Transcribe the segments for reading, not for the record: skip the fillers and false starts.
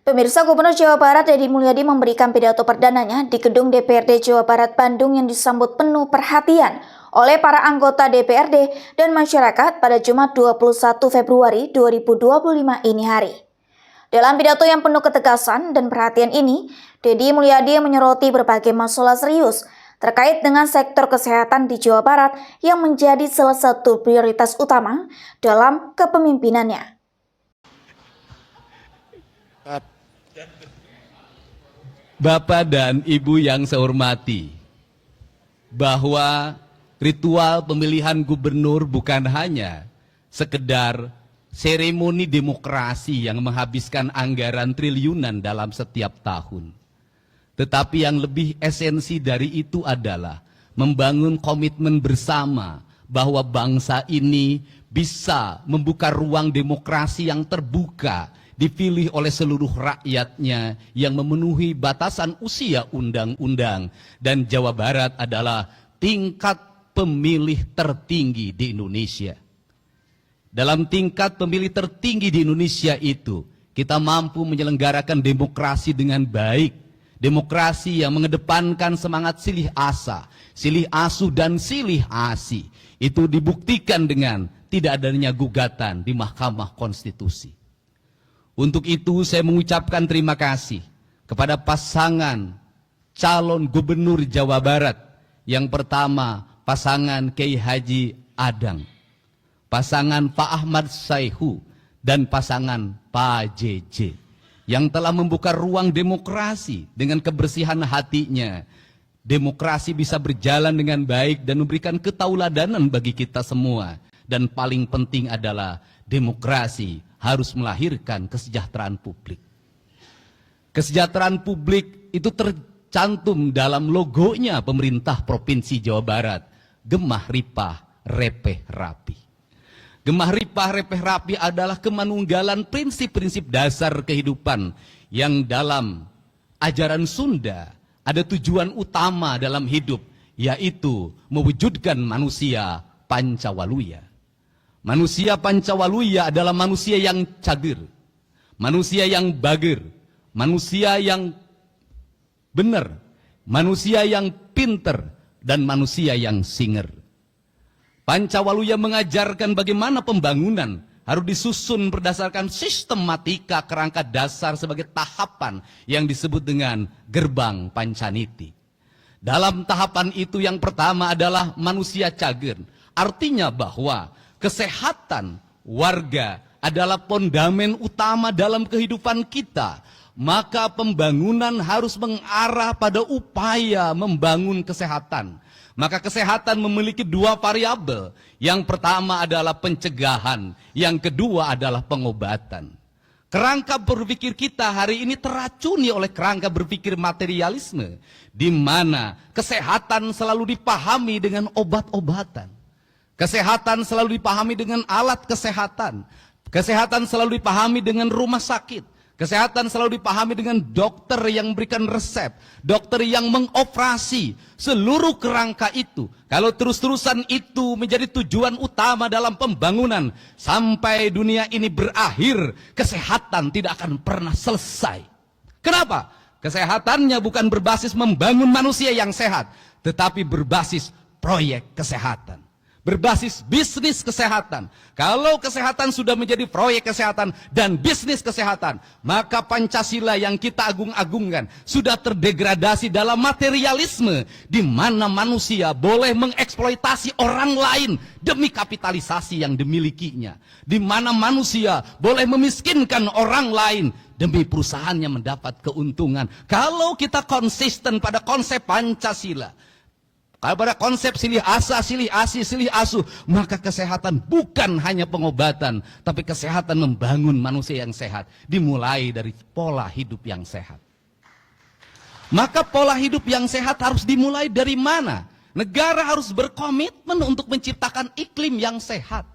Pemirsa, Gubernur Jawa Barat Deddy Mulyadi memberikan pidato perdananya di gedung DPRD Jawa Barat Bandung yang disambut penuh perhatian oleh para anggota DPRD dan masyarakat pada Jumat 21 Februari 2025 ini hari. Dalam pidato yang penuh ketegasan dan perhatian ini, Deddy Mulyadi menyoroti berbagai masalah serius terkait dengan sektor kesehatan di Jawa Barat yang menjadi salah satu prioritas utama dalam kepemimpinannya. Bapak dan Ibu yang saya hormati, bahwa ritual pemilihan gubernur bukan hanya sekedar seremoni demokrasi yang menghabiskan anggaran triliunan dalam setiap tahun. Tetapi yang lebih esensi dari itu adalah membangun komitmen bersama bahwa bangsa ini bisa membuka ruang demokrasi yang terbuka, dipilih oleh seluruh rakyatnya yang memenuhi batasan usia undang-undang, dan Jawa Barat adalah tingkat pemilih tertinggi di Indonesia. Dalam tingkat pemilih tertinggi di Indonesia itu, kita mampu menyelenggarakan demokrasi dengan baik, demokrasi yang mengedepankan semangat silih asa, silih asuh dan silih asi. Itu dibuktikan dengan tidak adanya gugatan di Mahkamah Konstitusi. Untuk itu saya mengucapkan terima kasih kepada pasangan calon gubernur Jawa Barat. Yang pertama, pasangan Kiai Haji Adang, pasangan Pak Ahmad Saihu, dan pasangan Pak JJ, yang telah membuka ruang demokrasi dengan kebersihan hatinya. Demokrasi bisa berjalan dengan baik dan memberikan ketauladanan bagi kita semua. Dan paling penting adalah demokrasi harus melahirkan kesejahteraan publik. Kesejahteraan publik itu tercantum dalam logonya pemerintah Provinsi Jawa Barat. Gemah ripah repeh rapi. Gemah ripah repeh rapi adalah kemanunggalan prinsip-prinsip dasar kehidupan yang dalam ajaran Sunda ada tujuan utama dalam hidup, yaitu mewujudkan manusia Pancawaluya. Manusia Pancawaluya adalah manusia yang cager, manusia yang bager, manusia yang benar, manusia yang pinter, dan manusia yang singer. Pancawaluya mengajarkan bagaimana pembangunan harus disusun berdasarkan sistematika kerangka dasar sebagai tahapan yang disebut dengan gerbang Pancaniti. Dalam tahapan itu yang pertama adalah manusia cager, artinya bahwa kesehatan warga adalah fondamen utama dalam kehidupan kita. Maka pembangunan harus mengarah pada upaya membangun kesehatan. Maka kesehatan memiliki dua variabel. Yang pertama adalah pencegahan, yang kedua adalah pengobatan. Kerangka berpikir kita hari ini teracuni oleh kerangka berpikir materialisme, di mana kesehatan selalu dipahami dengan obat-obatan. Kesehatan selalu dipahami dengan alat kesehatan. Kesehatan selalu dipahami dengan rumah sakit. Kesehatan selalu dipahami dengan dokter yang memberikan resep. Dokter yang mengoperasi. Seluruh kerangka itu, kalau terus-terusan itu menjadi tujuan utama dalam pembangunan, sampai dunia ini berakhir, kesehatan tidak akan pernah selesai. Kenapa? Kesehatannya bukan berbasis membangun manusia yang sehat, tetapi berbasis proyek kesehatan. Berbasis bisnis kesehatan. Kalau kesehatan sudah menjadi proyek kesehatan dan bisnis kesehatan, maka Pancasila yang kita agung-agungkan sudah terdegradasi dalam materialisme, di mana manusia boleh mengeksploitasi orang lain demi kapitalisasi yang dimilikinya, di mana manusia boleh memiskinkan orang lain demi perusahaannya mendapat keuntungan. Kalau kita konsisten pada konsep Pancasila, kalau pada konsep silih asa, silih asi, silih asuh, maka kesehatan bukan hanya pengobatan, tapi kesehatan membangun manusia yang sehat, dimulai dari pola hidup yang sehat. Maka pola hidup yang sehat harus dimulai dari mana? Negara harus berkomitmen untuk menciptakan iklim yang sehat,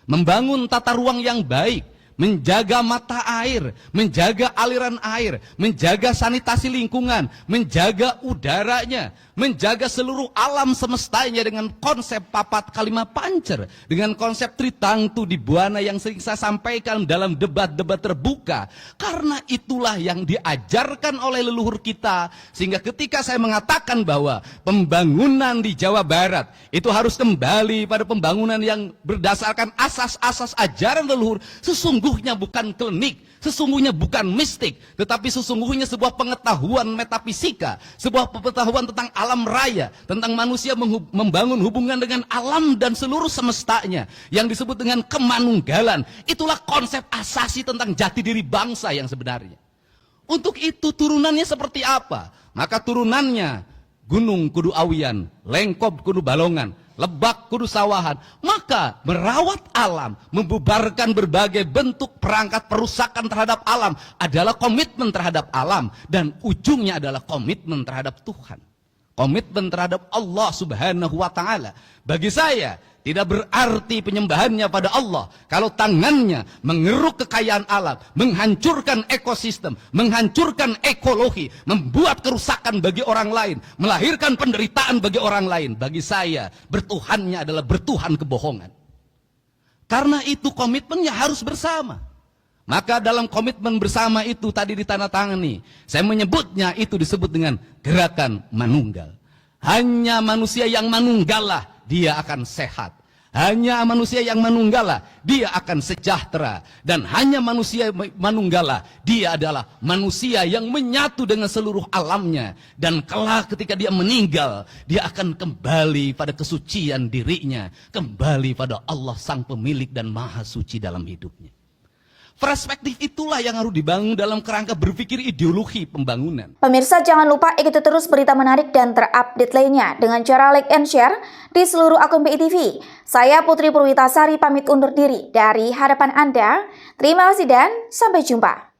membangun tata ruang yang baik, menjaga mata air, menjaga aliran air, menjaga sanitasi lingkungan, menjaga udaranya, menjaga seluruh alam semestanya dengan konsep papat kalima pancer, dengan konsep tritangtu di buana yang sering saya sampaikan dalam debat-debat terbuka. Karena itulah yang diajarkan oleh leluhur kita, sehingga ketika saya mengatakan bahwa pembangunan di Jawa Barat itu harus kembali pada pembangunan yang berdasarkan asas-asas ajaran leluhur, sesungguhnya bukan klinik, sesungguhnya bukan mistik, tetapi sesungguhnya sebuah pengetahuan metafisika, sebuah pengetahuan tentang alam raya, tentang manusia membangun hubungan dengan alam dan seluruh semestanya, yang disebut dengan kemanunggalan. Itulah konsep asasi tentang jati diri bangsa yang sebenarnya. Untuk itu turunannya seperti apa? Maka turunannya gunung kudu awian, lengkop kudu balongan, lebak kudu sawahan. Maka merawat alam, membubarkan berbagai bentuk perangkat perusakan terhadap alam adalah komitmen terhadap alam, dan ujungnya adalah komitmen terhadap Tuhan, komitmen terhadap Allah Subhanahu wa Ta'ala. Bagi saya tidak berarti penyembahannya pada Allah kalau tangannya mengeruk kekayaan alam, menghancurkan ekosistem, menghancurkan ekologi, membuat kerusakan bagi orang lain, melahirkan penderitaan bagi orang lain. Bagi saya, bertuhannya adalah bertuhan kebohongan. Karena itu komitmennya harus bersama. Maka dalam komitmen bersama itu tadi ditandatangani, saya menyebutnya itu disebut dengan gerakan manunggal. Hanya manusia yang manunggalah dia akan sehat. Hanya manusia yang manunggalah dia akan sejahtera. Dan hanya manusia manunggalah dia adalah manusia yang menyatu dengan seluruh alamnya. Dan kelak ketika dia meninggal, dia akan kembali pada kesucian dirinya, kembali pada Allah sang pemilik dan maha suci dalam hidupnya. Perspektif itulah yang harus dibangun dalam kerangka berpikir ideologi pembangunan. Pemirsa, jangan lupa ikuti terus berita menarik dan terupdate lainnya dengan cara like and share di seluruh akun BI TV. Saya Putri Purwitasari pamit undur diri dari hadapan Anda. Terima kasih dan sampai jumpa.